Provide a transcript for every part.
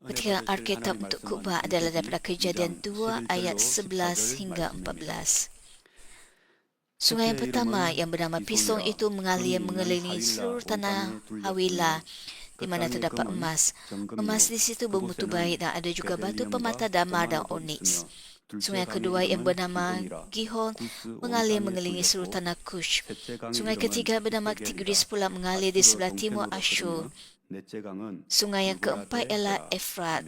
Petikan Alkitab untuk khutbah adalah daripada Kejadian 2 ayat 11 hingga 14. Sungai yang pertama yang bernama Pisong itu mengalir mengelilingi seluruh tanah Hawilah di mana terdapat emas. Emas di situ bermutu baik dan ada juga batu permata damar dan oniks. Sungai kedua yang bernama Gihon mengalir mengelilingi seluruh tanah Kush. Sungai ketiga bernama Tigris pula mengalir di sebelah timur Asyur. Sungai yang keempat ialah Efrat.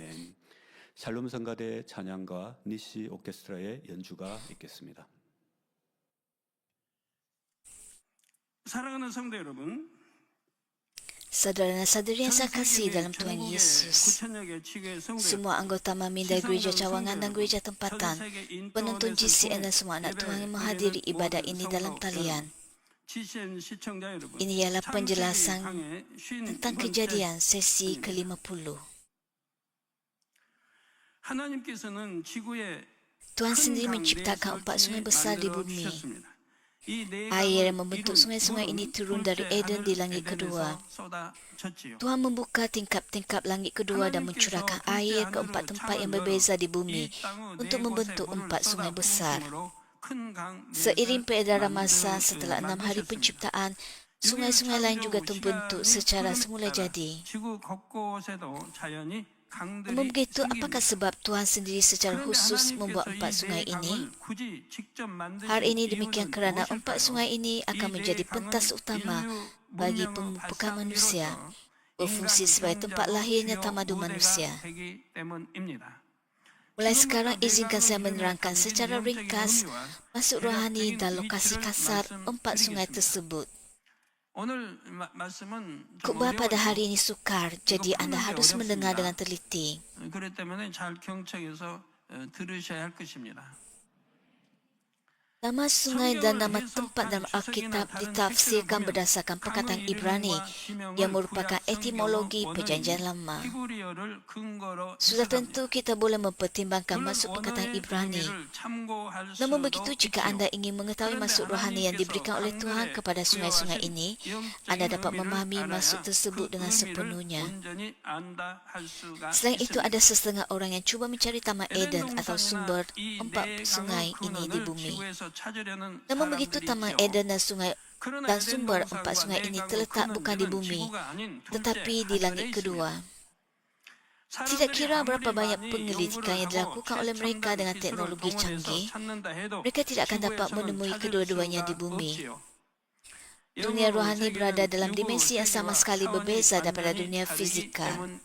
샬롬 성가대 찬양과 니시 오케스트라의 연주가 있겠습니다. 사랑하는 성도 여러분, Saudara dan saudari yang saya kasih dalam Tuhan Yesus, semua anggota Maminda Gereja Cawangan dan Gereja Tempatan, penonton GCN dan semua anak Tuhan yang menghadiri ibadat ini dalam talian. Ini ialah penjelasan tentang kejadian sesi ke-50. Tuhan sendiri menciptakan 4 sungai besar di bumi. Air yang membentuk sungai-sungai ini turun dari Eden di langit kedua. Tuhan membuka tingkap-tingkap langit kedua dan mencurahkan air ke 4 tempat yang berbeza di bumi untuk membentuk 4 sungai besar. Seiring peredaran masa setelah 6 hari penciptaan, sungai-sungai lain juga terbentuk secara semula jadi. Namun begitu, apakah sebab Tuhan sendiri secara khusus membuat 4 sungai ini? Hal ini demikian kerana 4 sungai ini akan menjadi pentas utama bagi pemupukan manusia, berfungsi sebagai tempat lahirnya tamadun manusia. Mulai sekarang, izinkan saya menerangkan secara ringkas maksud rohani dan lokasi kasar 4 sungai tersebut. Khutbah pada hari ini sukar, jadi anda harus mendengar dengan teliti. Nama sungai dan nama tempat dalam Alkitab ditafsirkan berdasarkan perkataan Ibrani yang merupakan etimologi Perjanjian Lama. Sudah tentu kita boleh mempertimbangkan maksud perkataan Ibrani. Namun begitu, jika anda ingin mengetahui maksud rohani yang diberikan oleh Tuhan kepada sungai-sungai ini, anda dapat memahami maksud tersebut dengan sepenuhnya. Selain itu, ada setengah orang yang cuba mencari taman Eden atau sumber 4 sungai ini di bumi. Namun begitu, taman Eden dan sumber 4 sungai ini terletak bukan di bumi, tetapi di langit kedua. Tidak kira berapa banyak penyelidikan yang dilakukan oleh mereka dengan teknologi canggih, mereka tidak akan dapat menemui kedua-duanya di bumi. Dunia rohani berada dalam dimensi yang sama sekali berbeza daripada dunia fizikal.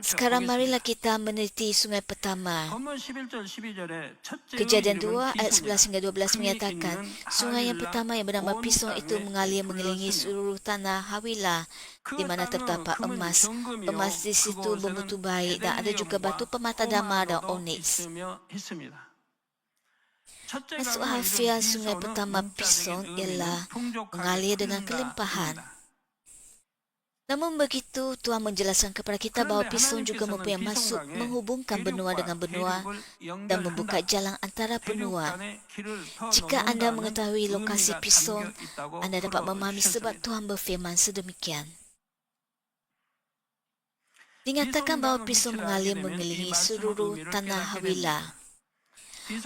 Sekarang marilah kita meneliti sungai pertama. Kejadian 2 ayat 11 hingga 12 menyatakan, sungai yang pertama yang bernama Pisong itu mengalir mengelilingi seluruh tanah Hawilah di mana terdapat emas. Emas di situ bermutu baik dan ada juga batu permata damar dan oniks. Maksud harfiah sungai pertama Pisong ialah mengalir dengan kelimpahan. Namun begitu, Tuhan menjelaskan kepada kita bahawa Pisong juga mempunyai maksud menghubungkan benua dengan benua dan membuka jalan antara benua. Jika anda mengetahui lokasi Pisong, anda dapat memahami sebab Tuhan berfirman sedemikian. Dinyatakan bahawa Pisong mengalir mengelilingi seluruh tanah Hawilah.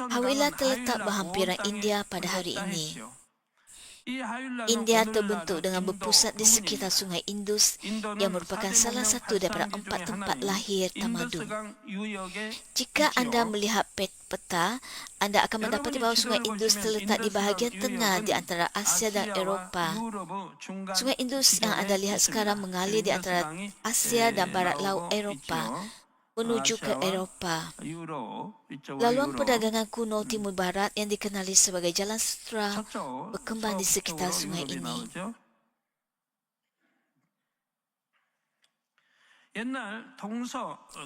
Hawilah terletak berhampiran India pada hari ini. India terbentuk dengan berpusat di sekitar sungai Indus yang merupakan salah satu daripada 4 tempat lahir tamadun. Jika anda melihat peta, anda akan mendapati bahawa sungai Indus terletak di bahagian tengah di antara Asia dan Eropah. Sungai Indus yang anda lihat sekarang mengalir di antara Asia dan barat laut Eropah menuju ke Eropah. Laluan perdagangan kuno Timur Barat yang dikenali sebagai Jalan Sutra berkembang di sekitar sungai ini. 옛날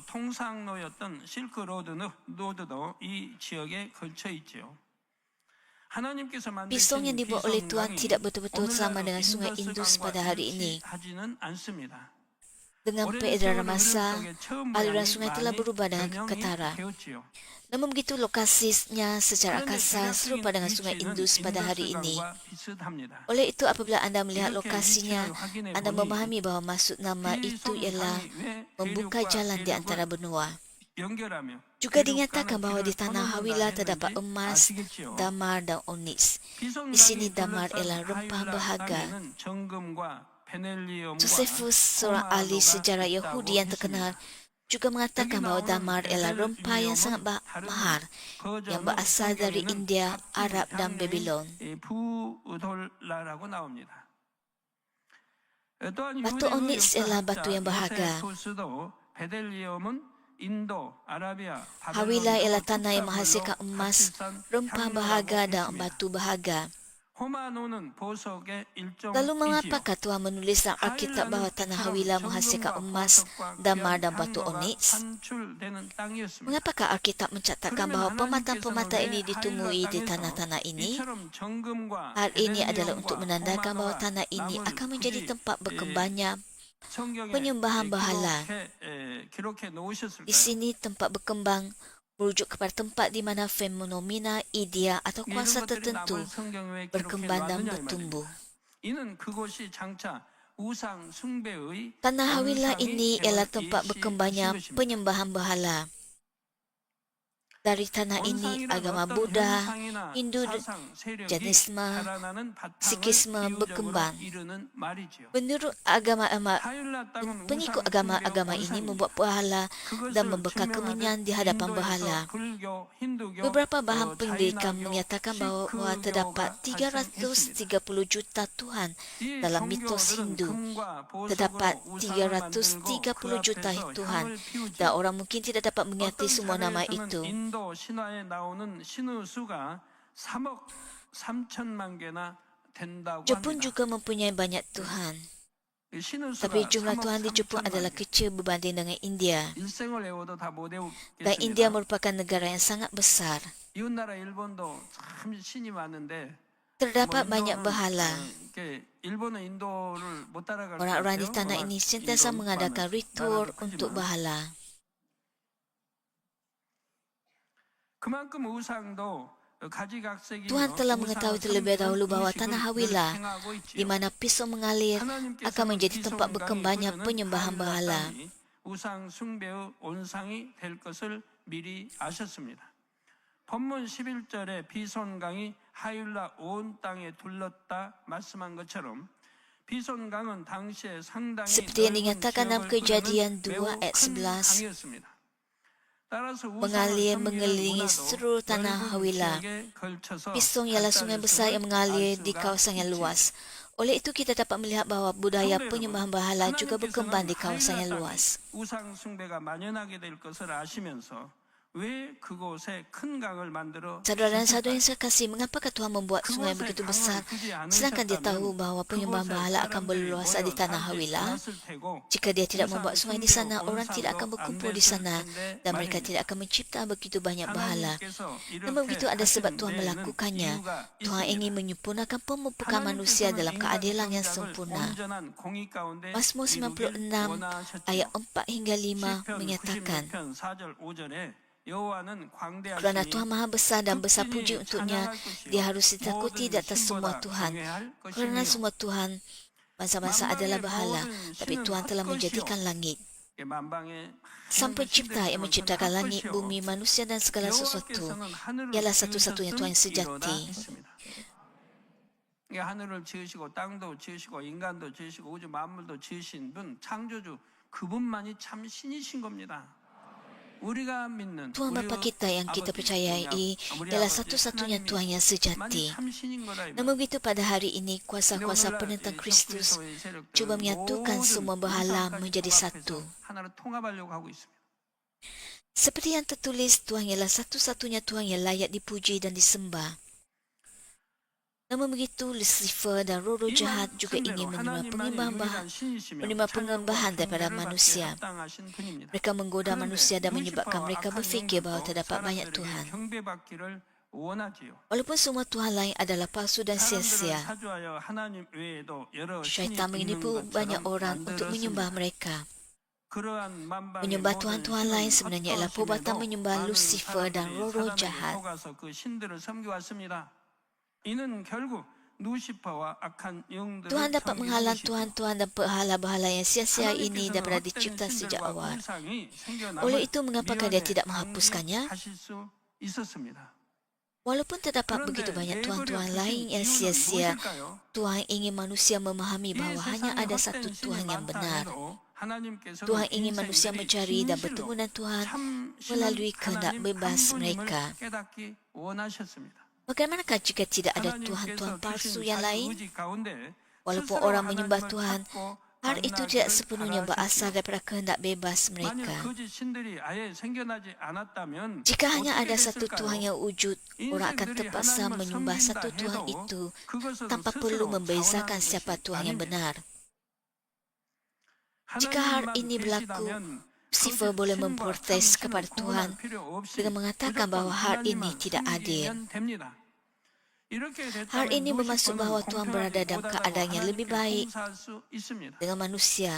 통상로였던 실크로드도 이 지역에 걸쳐 있지요. Pisong yang dibuat oleh Tuhan tidak betul-betul sama dengan sungai Indus pada hari ini. Dengan peredaran masa, aliran sungai telah berubah dengan ketara. Namun begitu lokasinya secara kasar serupa dengan sungai Indus pada hari ini. Oleh itu apabila anda melihat lokasinya, anda memahami bahawa maksud nama itu ialah membuka jalan di antara benua. Juga dinyatakan bahawa di tanah Hawilah terdapat emas, damar dan onyx. Di sini damar ialah rempah berharga. Josephus, seorang ahli sejarah Yahudi yang terkenal, juga mengatakan bahawa damar ialah rempah yang sangat mahal yang berasal dari India, Arab dan Babylon. Batu onyx ialah batu yang berharga. Hawilah ialah tanah yang menghasilkan emas, rempah berharga dan batu berharga. Lalu mengapakah Tuhan menulis dalam Alkitab bahawa tanah Hawilah menghasilkan emas, damar dan batu onyx? Mengapakah Alkitab mencatatkan bahawa pematang-pematang ini ditemui di tanah-tanah ini? Hal ini adalah untuk menandakan bahawa tanah ini akan menjadi tempat berkembangnya penyembahan berhala. Di sini tempat berkembang merujuk kepada tempat di mana fenomena, idea atau kuasa tertentu berkembang dan bertumbuh. Tanah Hawilah ini ialah tempat berkembangnya penyembahan berhala. Dari tanah ini, agama Buddha, Hindu, Jainisme, Sikhisme berkembang. Menurut pengikut agama-agama ini membuat berhala dan membekal kemenyan di hadapan berhala. Beberapa bahan pendidikan menyatakan bahawa terdapat 330 juta Tuhan dalam mitos Hindu. Terdapat 330 juta Tuhan dan orang mungkin tidak dapat mengerti semua nama itu. 신화에 나오는 신의 수가 3억 3천만 개나 된다고 Jepun 합니다. juga mempunyai banyak Tuhan. Tapi jumlah Tuhan di Jepun adalah kecil berbanding dengan India. 일생을 외워도 다 못 Dan India 외우겠습니다. merupakan negara yang sangat besar. 이웃나라 일본도 참 신이 많은데 Terdapat banyak berhala. 일본은 인도를 못 따라갈 Orang-orang di tanah ini sentiasa mengadakan ritual untuk berhala. Tuhan telah mengetahui terlebih dahulu bahawa tanah Hawilah, di mana pisau mengalir, akan menjadi tempat berkembangnya penyembahan berhala. 본문 11절에 비손강이 하율라 온 땅에 둘렀다 말씀한 것처럼 비손강은 당시에 상당히 Seperti yang dinyatakan dalam Kejadian 2 ayat 11, mengalir mengelilingi seluruh tanah Hawilah. Pisong ialah sungai besar yang mengalir di kawasan yang luas. Oleh itu kita dapat melihat bahawa budaya penyembahan berhala juga berkembang di kawasan yang luas. 우상 숭배가 만연하게 될 것을 아시면서 왜 그곳에 큰 강을 만들어 Saudara dan saudara yang saya kasih, mengapakah Tuhan membuat sungai begitu besar sedangkan dia tahu bahawa penyembahan berhala akan berluasa di tanah Hawilah? Jika dia tidak membuat sungai di sana, orang tidak akan berkumpul di sana dan mereka tidak akan mencipta begitu banyak berhala. Namun begitu ada sebab Tuhan melakukannya. Tuhan ingin menyempurnakan pemupukan manusia dalam keadilan yang sempurna. Mazmur 96 ayat 4 hingga 5 menyatakan, kerana Tuhan maha besar dan besar puji untuknya, dia harus ditakuti di atas semua Tuhan. Kerana semua Tuhan bangsa-bangsa adalah berhala, tapi Tuhan telah menjadikan langit. Sang pencipta yang menciptakan langit, bumi, manusia dan segala sesuatu ialah satu-satunya Tuhan yang sejati. 하늘을 지으시고 땅도 지으시고 인간도 지으시고 우주 만물도 지으신 분 창조주 그분만이 참 신이신 겁니다. Tuhan Bapa kita yang kita percayai ialah satu-satunya Tuhan yang sejati. Namun begitu pada hari ini, kuasa-kuasa penentang Kristus cuba menyatukan semua berhala menjadi satu. Seperti yang tertulis, Tuhan ialah satu-satunya Tuhan yang layak dipuji dan disembah. Namun begitu, Lucifer dan roh-roh jahat juga ingin menerima penyembahan daripada manusia. Mereka menggoda manusia dan menyebabkan mereka berfikir bahawa terdapat banyak Tuhan. Walaupun semua Tuhan lain adalah palsu dan sia-sia, syaitan menipu banyak orang untuk menyembah mereka. 그러한 만방의 Menyembah 모든 tuhan-tuhan 신은 lain sebenarnya ialah perbuatan 어떠하심에도 menyembah 많은 Lucifer dan 사람들이 roh-roh 사단에게 jahat. 속아서 그 신들을 섬겨왔습니다. 이는 결국 루시퍼와 악한 영들을 Tuhan dapat 섬기는 menghalang 것이죠. tuhan-tuhan dan berhala-berhala yang sia-sia ini 하나님께서는 daripada 헛된 dicipta sejak 신들과 awal. 우상이 Oleh 생겨남을 itu, mengapakah dia 미연에 tidak menghapuskannya? 방지하실 수 있었습니다. Walaupun terdapat begitu 그런데 banyak 내버려 tuhan-tuhan 두신 lain yang 이유는 sia-sia, 무엇일까요? Tuhan ingin manusia memahami 이 bahawa hanya 세상에 ada 헛된 satu 신이 Tuhan yang 많다 benar. 해도 하나님께서는 Tuhan ingin manusia 인생들이 mencari dan 진실로 bertemu dengan Tuhan 참 melalui 신은 kehendak 하나님 bebas 한 분임을 mereka. 깨닫기 원하셨습니다. Bagaimanakah jika tidak ada 하나님께서 tuhan-tuhan palsu 주신 yang 자기 lain? 의지 가운데 Walaupun 스스로 orang menyembah 하나님을 Tuhan, 찾고 hal itu tidak 만나기를 sepenuhnya berasal 바라셨지요. daripada kehendak bebas 만일 mereka. 거짓 신들이 아예 생겨나지 않았다면 Jika hanya 어떻게 ada satu Tuhan 됐을까요? yang wujud, orang akan 인생들이 terpaksa 하나님을 menyembah 섬긴다 satu Tuhan 해도 itu 그것으로 tanpa perlu 스스로 membezakan 자원하는 siapa 것이 Tuhan yang 아닙니다. benar. Jika hal 하나님만 ini berlaku, 계시다면 Lucifer boleh 거짓 신과 memprotes 참 kepada 신을 Tuhan 구분할 필요 없이 dengan mengatakan 무조건 bahawa hal ini 하나님만 tidak adil. 섬기면 됩니다. 이렇게 Hal 됐다면 ini bermaksud 루시퍼는 bahawa Tuhan berada 공평하게 dalam 보다라고 keadaan yang lebih 하나님께 baik 봉사할 수 있습니다. dengan manusia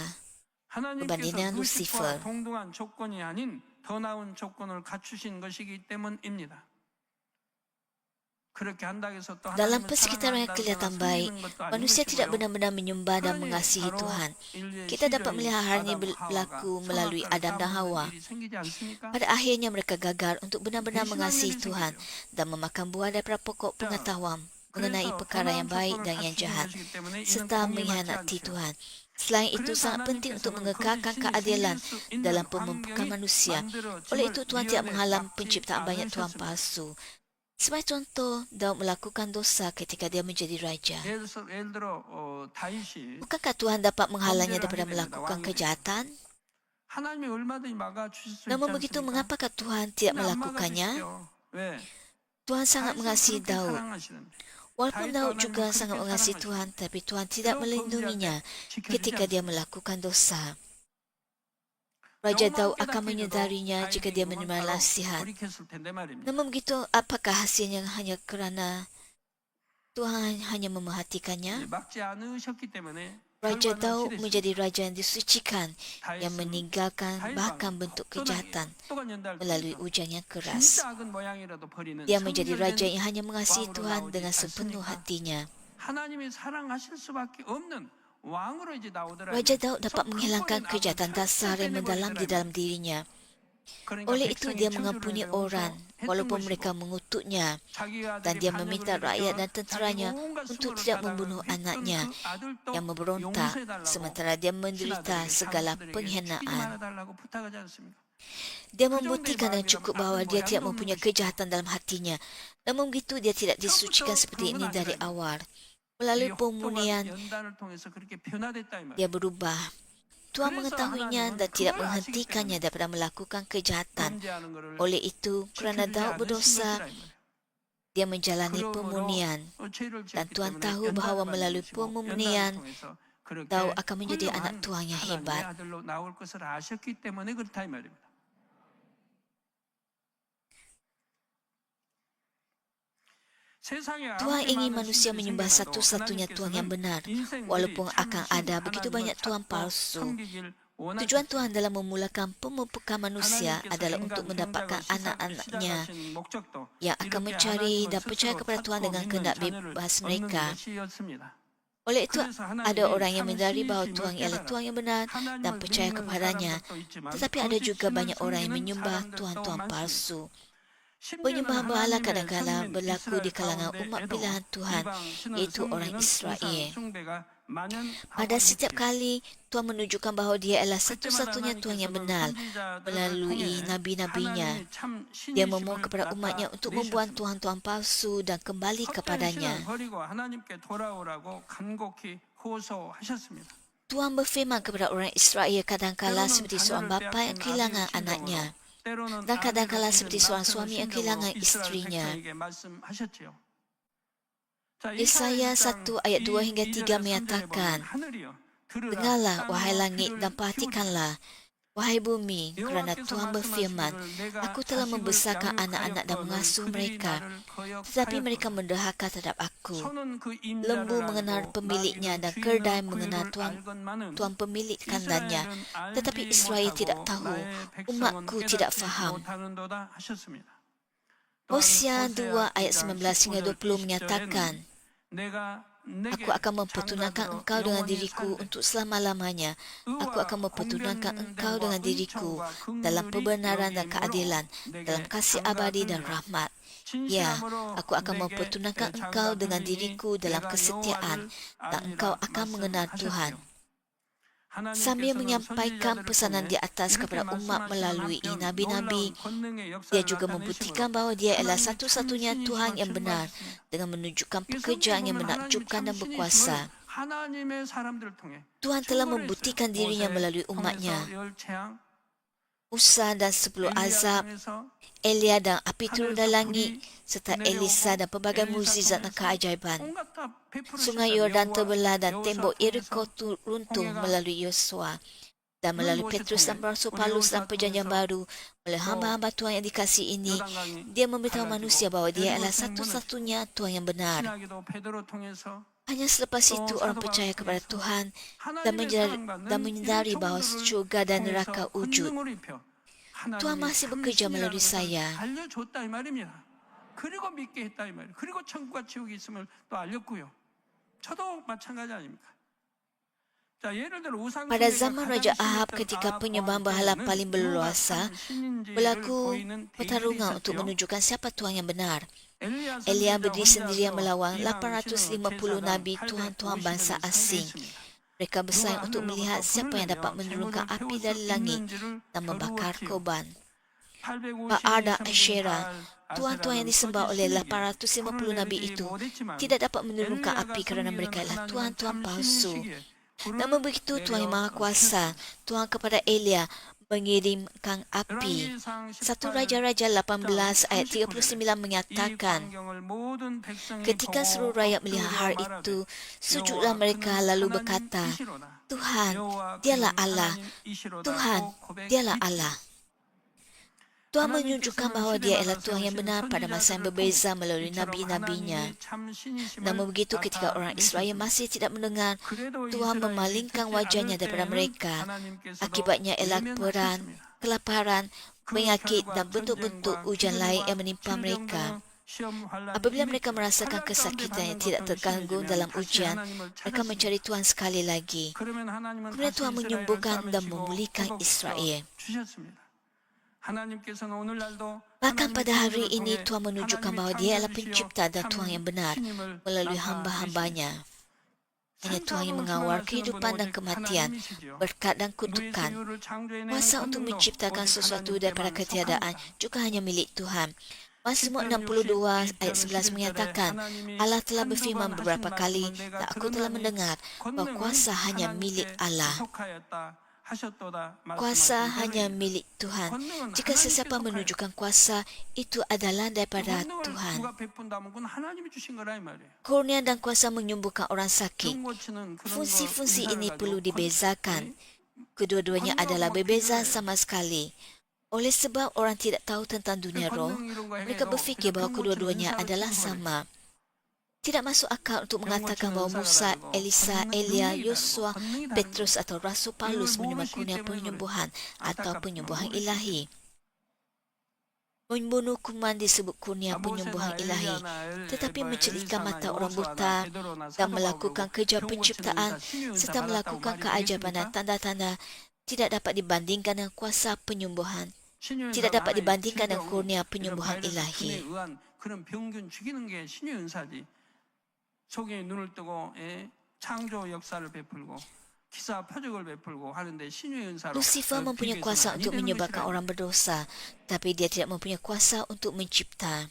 하나님께서 berbanding 루시퍼와 Lucifer. 동등한 조건이 아닌 더 나은 조건을 갖추신 것이기 때문입니다. 그렇게 한다고 해서 또 Dalam 하나님을 persekitaran yang 사랑한다고 kelihatan 해서 baik, 섬기는 것도 아닌 manusia tidak 것이고요. benar-benar menyembah dan 그러니 mengasihi 바로 Tuhan. 인류의 Kita dapat 시조인 melihat hal ini 아담 berlaku 하와가 melalui 선악과를 Adam dan 따먹는 Hawa. 일이 생기지 않습니까? Pada akhirnya mereka gagal untuk benar-benar 배신한 mengasihi 일이 Tuhan 생겨요. dan memakan buah daripada pokok pengetahuan mengenai 그래서 perkara yang 선한 baik 조건을 dan yang 갖추신 jahat, 것이기 때문에 이는 serta 공의맞지 mengkhianati 않죠. Tuhan. Selain itu, 그래서 sangat penting untuk 하나님께서는 mengekalkan 거짓 신이 keadilan 생길 수 있는 dalam pembentukan 환경이 manusia. 만들어짐을 Oleh itu, Tuhan tidak 미연에 menghalang 막지 penciptaan banyak Tuhan 않으셨습니다. palsu. Sebagai contoh, Daud melakukan dosa ketika dia menjadi raja. 예를 들어 다윗이 Bukankah Tuhan dapat menghalangnya 범죄를 daripada 하게 됩니다. melakukan 왕이 kejahatan? 하나님이 얼마든지 막아주실 수 있지 Namun begitu, 않습니까? mengapakah Tuhan tidak 근데 안 melakukannya? 막아주시죠. 왜? Tuhan sangat 다윗을 mengasihi 그렇게 Daud. 사랑하시는데 Walaupun 다윗도 Daud 하나님을 juga 그렇게 sangat mengasihi 사랑하시죠. Tuhan, tapi Tuhan tidak 그런 melindunginya 범죄할 때 ketika 지켜주지 dia 않습니다. melakukan dosa. Raja Daud akan menyedarinya jika dia menerima nasihat. 돌이켰을 텐데 말입니다. Namun begitu, apakah hasilnya hanya kerana Tuhan hanya memerhatikannya? 막지 않으셨기 때문에 Raja 결과는 Daud 어찌 menjadi raja yang disucikan, yang 다윗은 meninggalkan 다윗 bahkan 왕이 bentuk 혹독하게 kejahatan 혹독한 연단을 melalui 통해서 ujian yang keras. 진짜 악은 모양이라도 버리는 Dia menjadi raja 성결된 yang hanya mengasihi 왕으로 Tuhan 나오지 dengan sepenuh 않습니까? hatinya. 하나님이 사랑하실 수밖에 없는 왕으로 이제 나오더라고요. Raja Daud dapat menghilangkan kejahatan dasar yang mendalam di dalam dirinya. Oleh itu dia mengampuni orang walaupun mereka mengutuknya, dan dia meminta rakyat dan tenteranya untuk tidak membunuh anaknya yang memberontak sementara dia menderita segala pengkhianatan. Dia membuktikan dengan cukup bahawa dia tidak mempunyai kejahatan dalam hatinya. Namun begitu dia tidak disucikan seperti ini dari awal. Melalui pemurnian dia berubah. Tuhan mengetahuinya dan tidak menghentikannya daripada melakukan kejahatan. Oleh itu, kerana Daud berdosa, dia menjalani pemurnian. Dan Tuhan tahu bahawa melalui pemurnian, Daud akan menjadi anak Tuhan yang hebat. Tuhan ingin manusia menyembah satu-satunya Tuhan yang benar, walaupun akan ada begitu banyak Tuhan palsu. Tujuan Tuhan dalam memulakan pemupukan manusia adalah untuk mendapatkan anak-anaknya yang akan mencari dan percaya kepada Tuhan dengan kehendak bebas mereka. Oleh itu, ada orang yang menyadari bahawa Tuhan ialah Tuhan yang benar dan percaya kepadanya. Tetapi ada juga banyak orang yang menyembah Tuhan-Tuhan palsu. Penyembahan berhala kadang-kadang berlaku di kalangan umat pilihan Tuhan, iaitu orang Israel. Pada setiap kali, Tuhan menunjukkan bahawa dia adalah satu-satunya Tuhan yang benar melalui nabi-nabinya. Dia memohon kepada umatnya untuk membuang Tuhan-Tuhan palsu dan kembali kepadanya. Tuhan berfirman kepada orang Israel kadang-kala seperti seorang bapa yang kehilangan anaknya, dan kadang-kala seperti seorang suami yang kehilangan isterinya. Yesaya 1 ayat 2 hingga 3 menyatakan, "Dengarlah, wahai langit, dan perhatikanlah. Wahai bumi, kerana Tuhan berfirman, Aku telah membesarkan anak-anak dan mengasuh mereka, tetapi mereka mendahaka terhadap aku. Lembu mengenal pemiliknya dan keledai mengenal tuan pemilik kandangnya, tetapi Israel tidak tahu, umatku tidak faham. Hosea 2 ayat 19 hingga 20 menyatakan, Aku akan mempertunangkan engkau dengan diriku untuk selama-lamanya. Aku akan mempertunangkan engkau dengan diriku dalam kebenaran dan keadilan, dalam kasih abadi dan rahmat. Ya, aku akan mempertunangkan engkau dengan diriku dalam kesetiaan, dan engkau akan mengenal Tuhan. Sambil menyampaikan pesanan di atas kepada umat melalui nabi-nabi, dia juga membuktikan bahawa dia adalah satu-satunya Tuhan yang benar dengan menunjukkan pekerjaan yang menakjubkan dan berkuasa. Tuhan telah membuktikan dirinya melalui umatnya. Musa dan 10 azab, Elia dan api turun dari langit, serta Elisa dan pelbagai mukjizat dan keajaiban. Sungai Yordan terbelah dan tembok Yeriko runtuh melalui Yosua. Dan melalui Petrus dan Rasul Paulus dan perjanjian baru, oleh hamba-hamba Tuhan yang dikasihi ini, dia memberitahu manusia bahawa dia adalah satu-satunya Tuhan yang benar. Hanya selepas itu orang percaya kepada Tuhan dan menyadari bahawa syurga dan neraka wujud. Tuhan masih bekerja melalui saya. 그리고 믿게 했다 이 말이에요. 그리고 천국과 지옥이 있음을 또 알렸고요. 저도 마찬가지 아닙니까? Pada zaman Raja Ahab ketika penyembahan berhala paling berleluasa, berlaku pertarungan untuk menunjukkan siapa Tuhan yang benar. Elia berdiri sendirian melawan 850 nabi Tuhan-Tuhan bangsa asing. Mereka bersaing untuk melihat siapa yang dapat menurunkan api dari langit dan membakar korban. Baal dan Asyerah, Tuhan-Tuhan yang disembah oleh 850 nabi itu, tidak dapat menurunkan api kerana mereka adalah Tuhan-Tuhan palsu. Namun begitu Tuhan yang Maha Kuasa, Tuhan kepada Elia mengirimkan api. 1 Raja-Raja 18 ayat 39 menyatakan, ketika seluruh rakyat melihat hal itu, sujudlah mereka lalu berkata, Tuhan, dialah Allah. Tuhan, dialah Allah. Tuhan menunjukkan bahawa dia adalah Tuhan yang benar pada masa yang berbeza melalui nabi-nabinya. Namun begitu ketika orang Israel masih tidak mendengar, Tuhan memalingkan wajahnya daripada mereka. Akibatnya ialah perang, kelaparan, penyakit dan bentuk-bentuk ujian lain yang menimpa mereka. Apabila mereka merasakan kesakitan yang tidak terganggu dalam ujian, mereka mencari Tuhan sekali lagi. Kemudian Tuhan menyembuhkan dan memulihkan Israel. Bahkan pada hari ini Tuhan menunjukkan bahawa dia adalah pencipta dan Tuhan yang benar melalui hamba-hambanya. Hanya Tuhan yang mengawal kehidupan dan kematian, berkat dan kutukan. Kuasa untuk menciptakan sesuatu daripada ketiadaan juga hanya milik Tuhan. Mazmur 62 ayat 11 menyatakan, Allah telah berfirman beberapa kali dan aku telah mendengar bahawa kuasa hanya milik Allah. Kuasa hanya milik Tuhan. Jika sesiapa menunjukkan kuasa, itu adalah daripada Tuhan. Kurnia dan kuasa menyembuhkan orang sakit. Fungsi-fungsi ini perlu dibezakan. Kedua-duanya adalah berbeza sama sekali. Oleh sebab orang tidak tahu tentang dunia roh, mereka berfikir bahawa kedua-duanya adalah sama. Tidak masuk akal untuk mengatakan bahawa Musa, Elisa, Elia, Yosua, Petrus atau Rasul Paulus menerima kurnia penyembuhan atau penyembuhan ilahi. Membunuh kuman disebut kurnia penyembuhan ilahi, tetapi mencelikkan mata orang buta dan melakukan kerja penciptaan serta melakukan keajaiban dan tanda-tanda tidak dapat dibandingkan dengan kuasa penyembuhan. Tidak dapat dibandingkan dengan kurnia penyembuhan ilahi. 속에 눈을 뜨고 창조 역사를 베풀고 기사 표적을 베풀고 하는데 신유의 은사로 Lucifer mempunyai kuasa untuk menyebabkan orang berdosa, tapi dia tidak mempunyai kuasa untuk mencipta.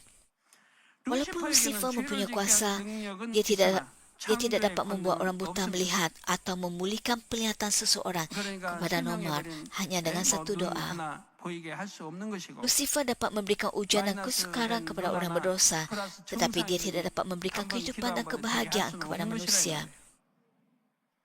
Walaupun Lucifer mempunyai kuasa, dia tidak dapat membuat orang buta melihat atau memulihkan penglihatan seseorang kepada normal hanya dengan satu doa. Lucifer dapat memberikan ujian dan kesukaran kepada orang berdosa, tetapi dia tidak dapat memberikan kehidupan dan kebahagiaan kepada manusia.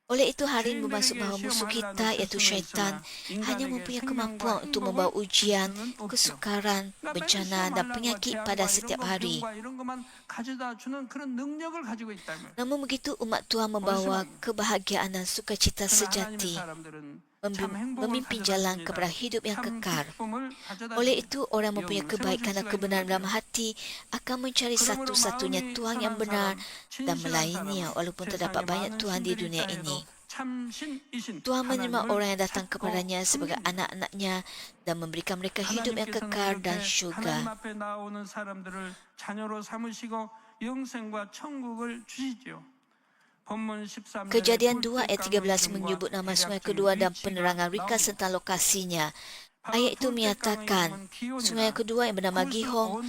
Oleh itu, hari ini bermaksud 죄인들에게 bahawa musuh 시험하려는 kita, iaitu 세상을 syaitan, 있으나 hanya 인간에게 mempunyai 생명과 kemampuan untuk 행복을 membawa ujian, 줄 수는 없죠. kesukaran, 그러니까 맨날 bencana, dan 시험하려고 penyakit 재앙과 pada 이런 setiap 거 hari. 병과 이런 것만 가져다 주는 그런 능력을 가지고 있다면 Namun begitu, umat Tuhan membawa 원수막이. kebahagiaan dan sukacita 그러나 하나님의 sejati, 사람들은 참 행복을 memimpin 가져다 jalan 줍니다. kepada hidup yang 참 kekal. 기쁨을 가져다 Oleh 줍니다. itu, orang mempunyai 영을 kebaikan dan 세워줄 수가 kebenaran 있는 dalam 거죠. hati akan mencari 그러므로 satu-satunya 마음이 Tuhan yang 선한 benar 사람, dan 진실한 melayaninya 사람은 walaupun terdapat 세상에 banyak 많은 Tuhan di 신들이 dunia 있다 ini. 해도 참 신이신 Tuhan menerima 하나님을 orang yang datang 찾고 kepadanya sebagai 섬깁니다. anak-anaknya dan memberikan mereka hidup yang 하나님께서는 kekal dan 이렇게 syurga. 하나님 앞에 나오는 사람들을 자녀로 삼으시고 영생과 천국을 주시지요. 본문 13절에 Kejadian 2 ayat 13 menyebut nama sungai kedua dan penerangan ringkas 나옵니다. tentang lokasinya. Ayat itu menyatakan sungai kedua yang bernama Gihon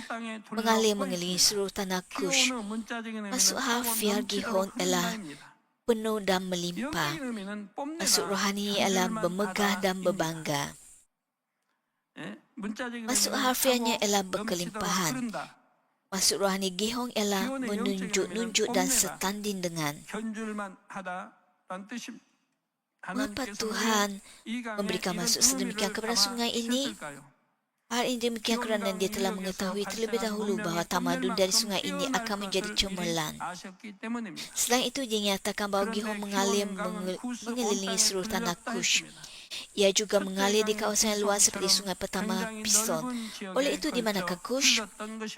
mengalir mengelilingi seluruh tanah Kush. Maksud harfiah Gihon ialah penuh dan melimpah. Maksud rohani ialah bermegah dan berbangga. Maksud harfiahnya ialah berkelimpahan. Maksud rohani Gihon ialah menunjuk-nunjuk dan setanding dengan. Mengapa Tuhan memberikan maksud sedemikian kepada sungai ini? Hal ini demikian kerana dia telah mengetahui terlebih dahulu bahawa tamadun dari sungai ini akan menjadi cemerlang. Selain itu, dia nyatakan bahawa Gihon mengalir mengelilingi seluruh tanah Kush. Ia juga mengalir di kawasan yang luas seperti sungai pertama Pison. Oleh itu, di manakah Kush?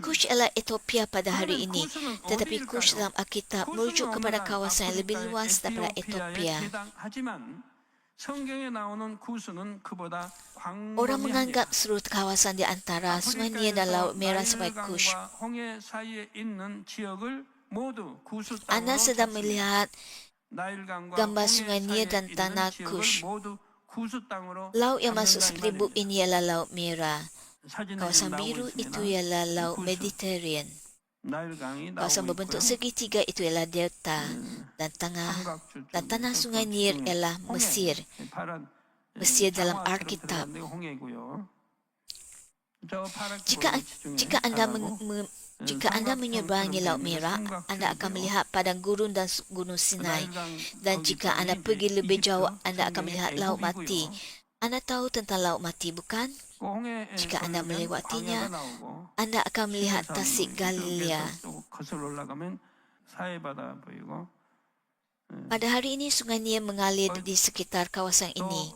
Kush adalah Ethiopia pada hari ini. Tetapi Kush dalam Alkitab merujuk kepada kawasan yang lebih luas daripada Ethiopia. Orang menganggap seluruh kawasan di antara Sungai Nil dan Laut Merah sebagai Kush. Anda sedang melihat gambar Sungai Nil dan tanah Kush. Laut yang masuk seperti buk ini ialah Laut Merah. Kawasan biru itu ialah Laut Mediterranean. Kawasan berbentuk segitiga itu ialah delta dan tanah Sungai Nil ialah Mesir. Mesir dalam Alkitab. Jika anda menyeberangi Laut Merah, anda akan melihat padang gurun dan Gunung Sinai. Dan jika anda pergi lebih jauh, anda akan melihat Laut Mati. Anda tahu tentang Laut Mati, bukan? Jika anda melewatinya, anda akan melihat Tasik Galilea. Pada hari ini, Sungai Nil mengalir di sekitar kawasan ini.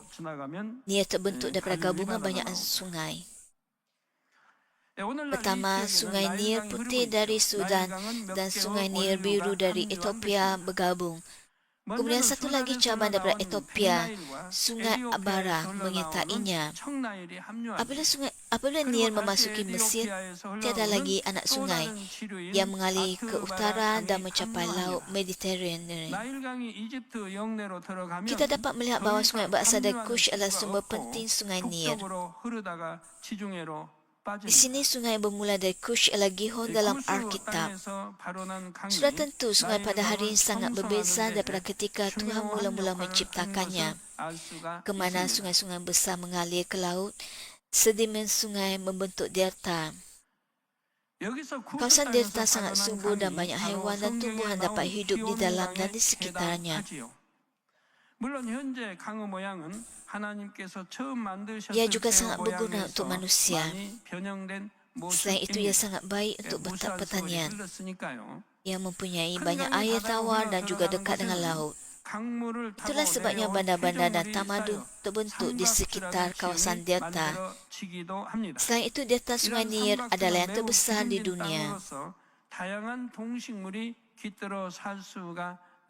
Nil terbentuk daripada gabungan banyak sungai. Pertama, Sungai Nil putih dari Sudan dan Sungai Nil biru dari Ethiopia bergabung. Kemudian satu lagi cabang daripada Ethiopia, Sungai Abara menyertainya. Apabila Nil memasuki Mesir, tiada lagi anak sungai yang mengalir ke utara dan mencapai Laut Mediterranean. Kita dapat melihat bahawa sungai berasal dari Kush adalah sumber penting Sungai Nil. Di sini sungai bermula dari Kush ialah Gihon dalam Alkitab. Sudah tentu sungai pada hari ini sangat berbeza daripada ketika Tuhan mula-mula menciptakannya. Kemana sungai-sungai besar mengalir ke laut, sedimen sungai membentuk delta. Kawasan delta sangat subur dan banyak haiwan dan tumbuhan dapat hidup di dalam dan di sekitarnya. Ia juga sangat berguna untuk manusia. Selain itu, ia sangat baik untuk pertanian. Ia mempunyai banyak air tawar dan juga dekat dengan laut. Itulah sebabnya bandar-bandar dan tamadun terbentuk di sekitar kawasan delta. Selain itu, delta Sungai Nil adalah yang terbesar di dunia.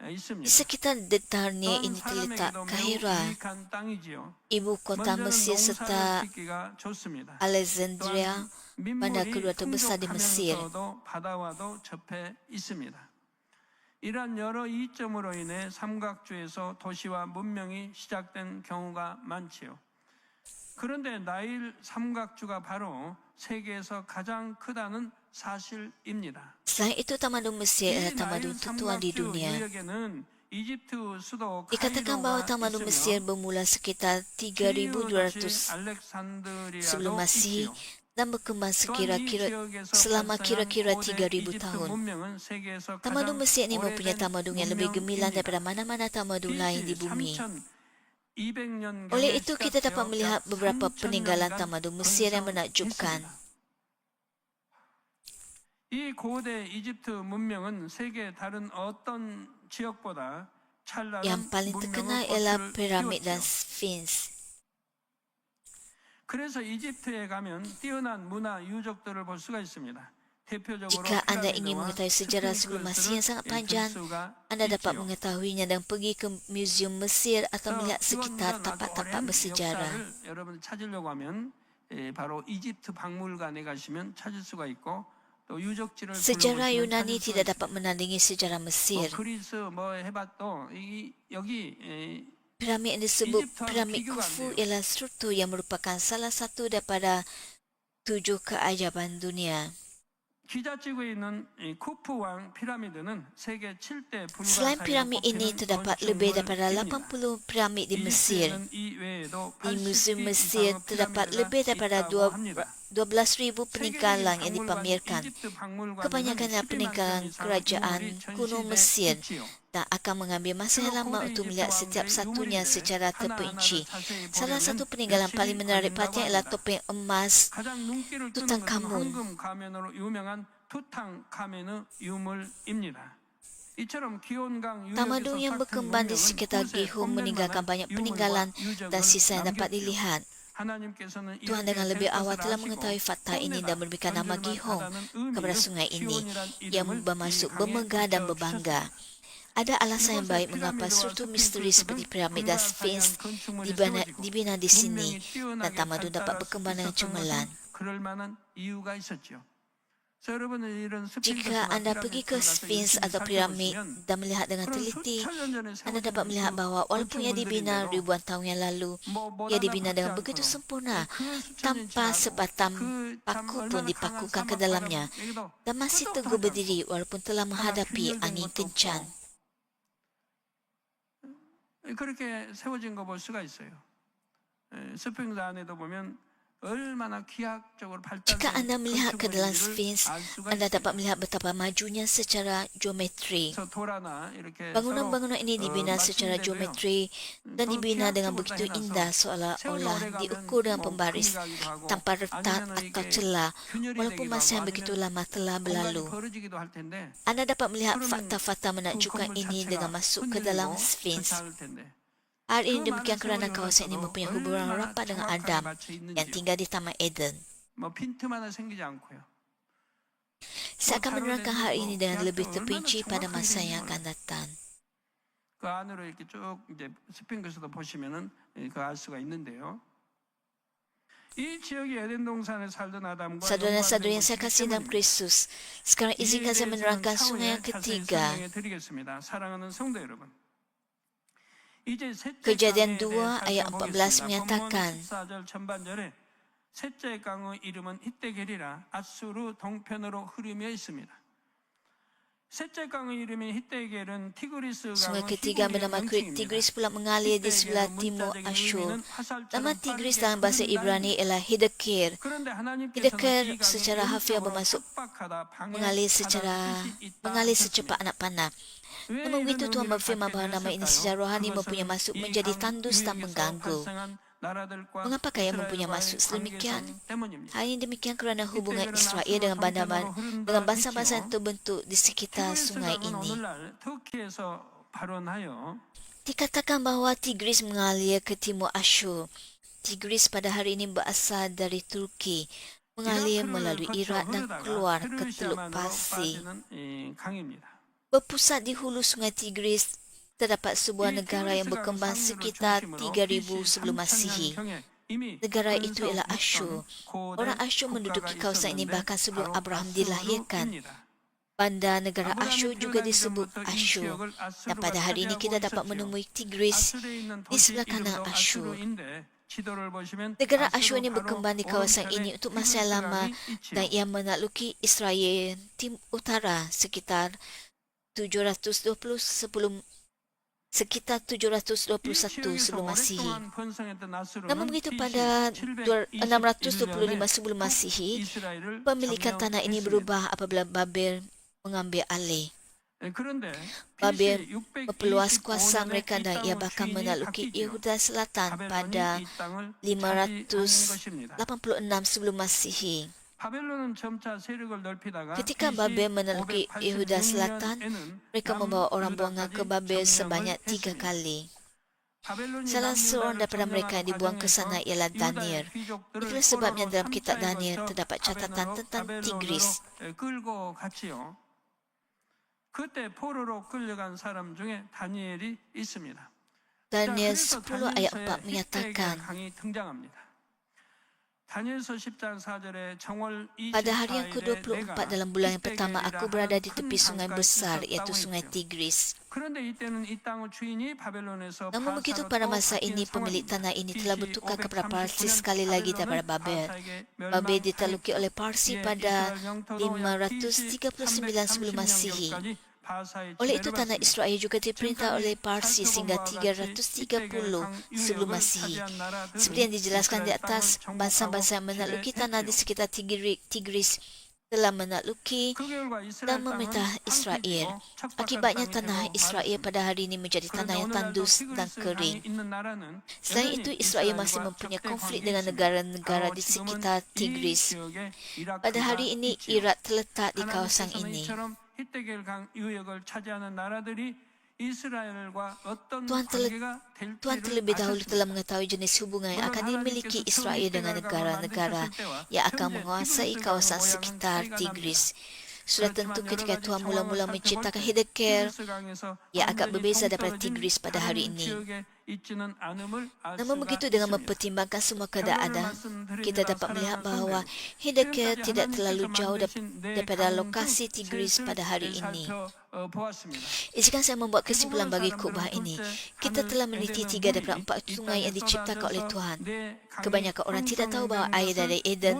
Di sekitar delta Nil ini terletak Kahira, ibu kota Mesir serta Alexandria, bandar kedua terbesar di Mesir. 이러한 여러 이점으로 인해 삼각주에서 도시와 문명이 시작된 경우가 많지요. 그런데 나일 삼각주가 바로 세계에서 가장 크다는 사실입니다. Selain itu, tamadun Mesir adalah tamadun tertua di dunia. Dikatakan bahawa tamadun Mesir bermula sekitar 3,200 sebelum Masihi dan berkembang 또한 이 지역에서 selama 발생한 kira-kira 고대 3,000 이집트 tahun. 문명은 세계에서 Tamadun 가장 Mesir ini mempunyai 오래된 tamadun yang lebih gemilang daripada 문명입니다. mana-mana tamadun lain di BC bumi. 3,200년경에 Oleh itu, kita dapat 시작되어 melihat 약 beberapa 3,000년간 peninggalan tamadun Mesir yang menakjubkan. 건설했습니다. 이 고대 이집트 문명은 세계 다른 어떤 지역보다 찬란한 Yang paling terkenal 문명의 ialah 꽃을 piramid dan 피웠죠. Sphinx. 그래서 이집트에 가면 뛰어난 문화 유적들을 볼 수가 있습니다. 대표적으로 Jika anda ingin 피라미드와 mengetahui sejarah sebelum Masih yang sangat 스핑크스를 panjang, 볼 수가 anda dapat 있지요. mengetahuinya dan pergi ke Museum Mesir atau 그래서 melihat sekitar 기원전 아주 tempat-tempat 오랜 bersejarah. 역사를 여러분 찾으려고 하면 바로 이집트 박물관에 가시면 찾을 수가 있고 또 유적지를 Sejarah 둘러보시면 Yunani 찾을 수가 tidak 있습니다. dapat menandingi sejarah 뭐 Mesir. 그리스 뭐 해봐도 여기 Piramid yang disebut Egypt하고 Piramid 비교가 안 Khufu 돼요. ialah struktur yang merupakan salah satu daripada 7 keajaiban dunia. 기자지구에 있는 이 쿠프 왕 피라미드는 세계 7대 Selain 불가사의로 piramid ini, 꼽히는 terdapat lebih daripada 건축물입니다. 80 piramid di Mesir. 이집트에는 이 외에도 Di Museum 80개 Mesir 이상의 terdapat 피라미드가 lebih daripada 있다고 합니다. 12,000 세계적인 peninggalan yang 박물관, dipamerkan. 이집트 박물관에는 Kebanyakan adalah 12만 peninggalan 점 이상 kerajaan 유물이 kuno 전시돼 Mesir 있지요. dan akan mengambil masa yang lama untuk melihat setiap satunya secara terperinci. Salah satu peninggalan paling menarik perhatian ialah topeng emas 가장 눈길을 끄는 것은 Tutankhamun. 황금 가면으로 유명한 투탕카멘의 유물입니다. 이처럼 기온강 Tamadun yang 유적에서 berkembang di 삭힌 sekitar 문명은 Gihon meninggalkan banyak peninggalan dan sisa yang dapat dilihat. 하나님께서는 Tuhan dengan lebih awal telah mengetahui fakta ini dan memberikan nama Gihon kepada sungai ini yang bermaksud bermegah dan berbangga. Ada alasan yang baik mengapa struktur misteri seperti piramid dan Sphinx dibina di sini dan tamadun dapat berkembang dengan cemerlang. 그럴 만한 이유가 있었죠. Jika anda pergi ke Sphinx atau piramid dan melihat dengan teliti, anda dapat melihat bahawa walaupun ia dibina ribuan tahun yang lalu, ia dibina dengan begitu sempurna, tanpa sebatang paku pun dipakukan ke dalamnya, dan masih teguh berdiri walaupun telah menghadapi angin kencang. 그렇게 세워진 거 볼 수가 있어요. 스핑크스 안에도 보면 얼마나 기하학적으로 Jika anda 발달된 melihat ke dalam 건축물인지를 Sphinx, 알 수가 anda 있어요. dapat melihat betapa majunya secara geometri. 그래서 도라나 이렇게 Bangunan-bangunan ini dibina 서로 secara 맞춘데도요. geometri dan dibina dengan begitu indah seolah-olah diukur dengan pembaris tanpa retak atau celah walaupun masa yang begitu lama telah berlalu. 벌어지기도 할 텐데 Anda dapat melihat fakta-fakta menakjubkan ini dengan masuk ke dalam Sphinx. 닿을 텐데 Hal ini demikian kerana kawasan ini mempunyai hubungan rapat dengan Adam yang tinggal di Taman Eden. 뭐 핀트만 하나 생기지 않고요. Saya akan menerangkan hal ini dengan lebih terperinci pada masa yang akan datang. 그 안으로 이렇게 쭉 이제 스핑크스도 보시면은 그 알 수가 있는데요. 이 지역이 에덴 동산에 살던 아담과 Saudara-saudara yang saya kasih dalam Kristus, sekarang izinkan saya menerangkan sungai yang ketiga. 드리겠습니다. 사랑하는 성도 여러분. Kejadian 2 ayat 14 menyatakan, 14절 전반절에 셋째 강의 이름은 히데겔이라 아수르 동편으로 흐르며 있습니다. 셋째 강의 이름인 히데겔은 티그리스 sungai 강의 ketiga 히브리어 bernama 명칭입니다. Tigris pula mengalir di sebelah 히데겔은 timur 문자적인 Asyur. 의미는 화살처럼 Nama Tigris 빠르게 dalam bahasa 흐른다는 Ibrani 뜻입니다. ialah Hidekir. 그런데 하나님께서는 Hidekir 이 강이 secara harfiah 영적으로 bermaksud 척박하다, mengalir 방해하다는 뜻이 있다 mengalir 하셨습니다. secepat anak panah. 왜 Namun begitu 이런 Tuhan 의미를 berfirman 갖게 bahawa nama ini 되었을까요? secara rohani 그것은 mempunyai maksud 이 menjadi 강 tandus dan 위에서 mengganggu. 발생한 나라들과 Mengapakah ia mempunyai 이스라엘과의 maksud sedemikian? 관계성 때문입니다. Hal ini demikian kerana hubungan 히데겔은 Israel dengan 아수르 동편으로 dengan 흐른다 bangsa-bangsa yang 했지요. terbentuk di sekitar 티그리스 sungai 강은 ini. 오늘날 터키에서 발원하여 Dikatakan bahawa Tigris mengalir ke timur Asyur. Tigris pada hari ini berasal dari Turki, mengalir melalui Irak dan keluar ke Teluk 페르시아만으로 Parsi. 빠지는 이 강입니다. Berpusat di hulu sungai Tigris, terdapat sebuah negara yang berkembang sekitar 3000 sebelum Masihi. Negara itu ialah Asyur. Orang Asyur menduduki kawasan ini bahkan sebelum Abraham dilahirkan. Bandar negara Asyur juga disebut Asyur. Dan pada hari ini kita dapat menemui Tigris di sebelah kanan Asyur. Negara Asyur ini berkembang di kawasan ini untuk masa yang lama dan ia menakluki Israel timur utara sekitar 720 sebelum sekitar 721 이 지역에서 sebelum Masihi. 오랫동안 번성했던 Namun 나스로는 begitu BC pada 625 721년에 sebelum Masihi, 이스라엘을 pemilikan tanah ini 점령했습니다. berubah apabila Babel mengambil alih. 그런데 Babel BC memperluas kuasa 625년에 mereka 이 dan ia 땅의 bahkan 주인이 menaklukki 바뀌죠. Yehuda Selatan pada 바벨론이 이 땅을 차지하는 것입니다. 586 sebelum Masihi. 바벨론은 점차 세력을 넓히다가 Ketika BC Babel menaklukki Yehuda Selatan, 586년에는 mereka membawa orang buangan ke Babel sebanyak 3 kali. Salah seorang daripada mereka yang dibuang ke sana ialah Daniel. Itulah sebabnya dalam kitab Daniel terdapat catatan tentang Tigris. 끌고 갔지요. 그때 포로로 끌려간 사람 중에 다니엘이 있습니다. Daniel 그래서 10 ayat 다니엘서에 4 menyatakan, 강이 등장합니다. 다니엘서 10장 4절에 정월 pada hari yang 24일에 ke-24 dalam bulan yang pertama, aku berada di tepi sungai besar, iaitu sungai Tigris. 그런데 이때는 이 땅의 주인이 바벨론에서 Namun begitu pada masa ini, pemilik tanah ini telah bertukar kepada Parsi sekali lagi daripada Babel. Babel ditaklukki oleh Parsi pada 539 sebelum Masihi. Oleh itu, tanah Israel juga diperintah oleh Parsi sehingga 330 sebelum Masihi. Seperti yang dijelaskan di atas, bangsa-bangsa yang menakluki tanah di sekitar Tigris telah menakluki dan memerintah Israel. Akibatnya, tanah Israel pada hari ini menjadi tanah yang tandus dan kering. Selain itu, Israel masih mempunyai konflik dengan negara-negara di sekitar Tigris. Pada hari ini, Irak terletak di kawasan ini. Tuhan terlebih dahulu telah mengetahui jenis hubungan yang akan dimiliki Israel dengan negara-negara yang akan menguasai kawasan sekitar Tigris. Sudah tentu ketika Tuhan mula-mula menciptakan Hedeker yang agak berbeza daripada Tigris pada hari ini. Namun begitu, dengan mempertimbangkan semua keadaan, kita dapat melihat bahawa Hedeker tidak terlalu jauh daripada lokasi Tigris pada hari ini. Izinkan saya membuat kesimpulan bagi khutbah ini. Kita telah meneliti 3 daripada 4 sungai yang diciptakan oleh Tuhan. Kebanyakan orang tidak tahu bahawa air dari Eden,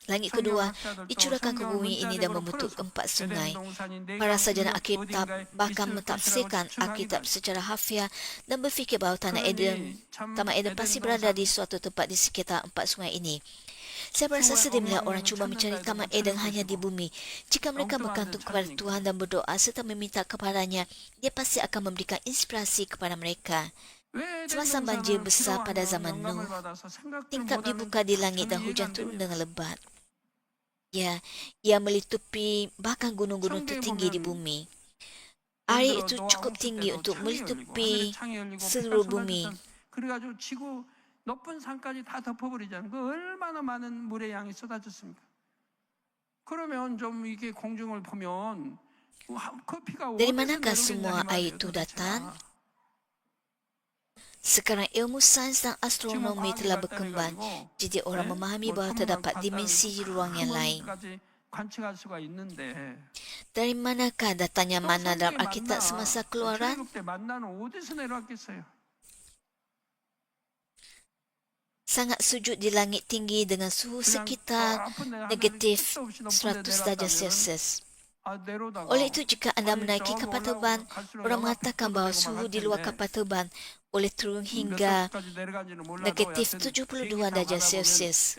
langit kedua, dicurahkan ke bumi ini dan membentuk 4 sungai. Para sarjana Alkitab bahkan mentafsirkan Alkitab secara harfiah dan berfikir bahawa Taman Eden pasti berada di suatu tempat di sekitar 4 sungai ini. Saya berasa sedih melihat orang cuba mencari Taman Eden hanya di bumi. Jika mereka bergantung kepada Tuhan dan berdoa serta meminta kepadanya, Dia pasti akan memberikan inspirasi kepada mereka. Semasa banjir besar pada zaman Nuh, tingkap dibuka di langit dan hujan turun dengan lebat. Ya, ia melitupi bahkan gunung-gunung tertinggi di bumi. Air itu cukup tinggi untuk melitupi seluruh bumi. 그래가지고 지구 높은 산까지 다 덮어버리잖아요. 그 얼마나 많은 물의 양이 쏟아졌습니까? 그러면 좀 이게 공중을 보면 커피가 Dari manakah semua air itu datang? Sekarang ilmu sains dan astronomi telah berkembang, jadi orang memahami bahawa terdapat dimensi ruang yang lain. Dari manakah datangnya mana dalam Alkitab semasa keluaran? Sangat sujud di langit tinggi dengan suhu sekitar negatif 100 darjah Celsius. Oleh itu, jika anda menaiki kapal terbang, orang mengatakan bahawa suhu di luar kapal terbang boleh turun hingga negatif 72 darjah Celsius.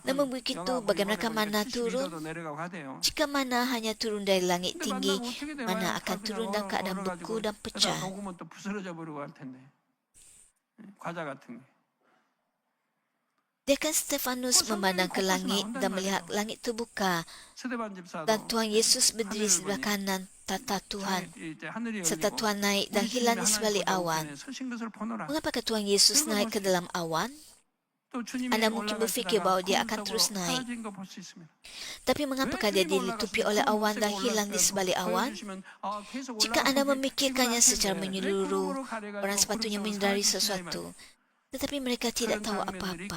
Namun begitu, bagaimana mana turun? Jika mana hanya turun dari langit tinggi, mana akan turun dalam keadaan beku dan pecah. Dekan Stefanus memandang ke langit dan melihat langit terbuka dan Tuhan Yesus berdiri sebelah kanan tata Tuhan serta Tuhan naik dan hilang di sebalik awan. Mengapakah Tuhan Yesus naik ke dalam awan? Anda mungkin berfikir bahawa dia akan terus naik. Tapi mengapakah dia dilitupi oleh awan dan hilang di sebalik awan? Jika anda memikirkannya secara menyeluruh, orang sepatutnya menyadari sesuatu. Tetapi mereka tidak tahu apa-apa.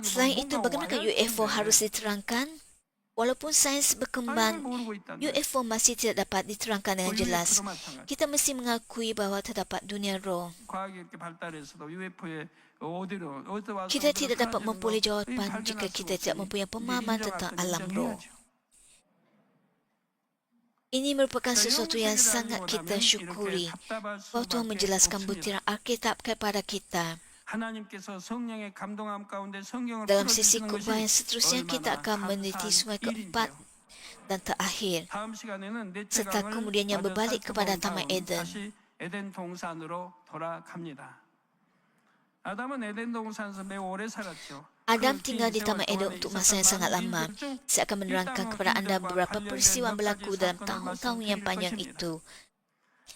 Selain itu, bagaimanakah UFO harus diterangkan? Walaupun sains berkembang, UFO masih tidak dapat diterangkan dengan jelas. Kita mesti mengakui bahawa terdapat dunia roh. Kita tidak dapat memperoleh jawapan jika kita tidak mempunyai pemahaman tentang alam roh. Ini merupakan sesuatu yang sangat kita syukuri bahwa Tuhan menjelaskan butiran Alkitab kepada kita. 하나님께서 성령의 감동함 가운데 성경을 Dalam sesi 풀어주시는 khotbah yang 것이 seterusnya kita 얼마나 akan meneliti sungai 감사한 keempat 일인지요. dan terakhir, 다음 시간에는 넷째 serta 강을 kemudian yang 마저 berbalik kepada 살펴본 Taman 다음 Eden. 다시 에덴 동산으로 돌아갑니다. 아담은 에덴 동산에서 매우 오래 살았죠. Adam 그 tinggal di 긴 Taman 세월 Eden 동안에 untuk 있었던 masa yang sangat 많은 lama. 일들 중 Saya akan menerangkan kepada anda beberapa peristiwa yang berlaku dalam 사건을 tahun-tahun yang 말씀드릴 panjang 것입니다. itu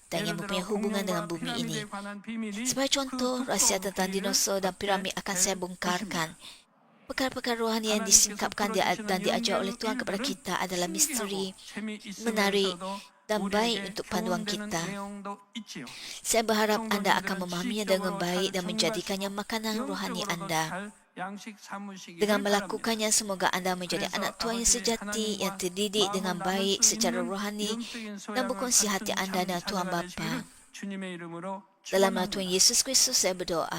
dan yang 예를 mempunyai 들어 hubungan dengan 공룡과 bumi ini. 피라미드에 관한 비밀이 Sebagai contoh, 그 rahsia 두꺼운 tentang 비밀을 dinosaur dan piramid akan saya 될 bongkarkan. 것입니다. Perkara-perkara rohani yang disingkapkan dan diajar oleh Tuhan kepada kita adalah misteri, menarik dan baik untuk panduan kita. Saya berharap anda akan memahaminya dengan baik dan menjadikannya makanan rohani anda. Dengan melakukannya, semoga anda menjadi anak Tuhan yang sejati, yang terdidik dengan baik secara rohani dan berkongsi hati anda dengan Tuhan Bapa. Dalam nama Tuhan Yesus Kristus saya berdoa.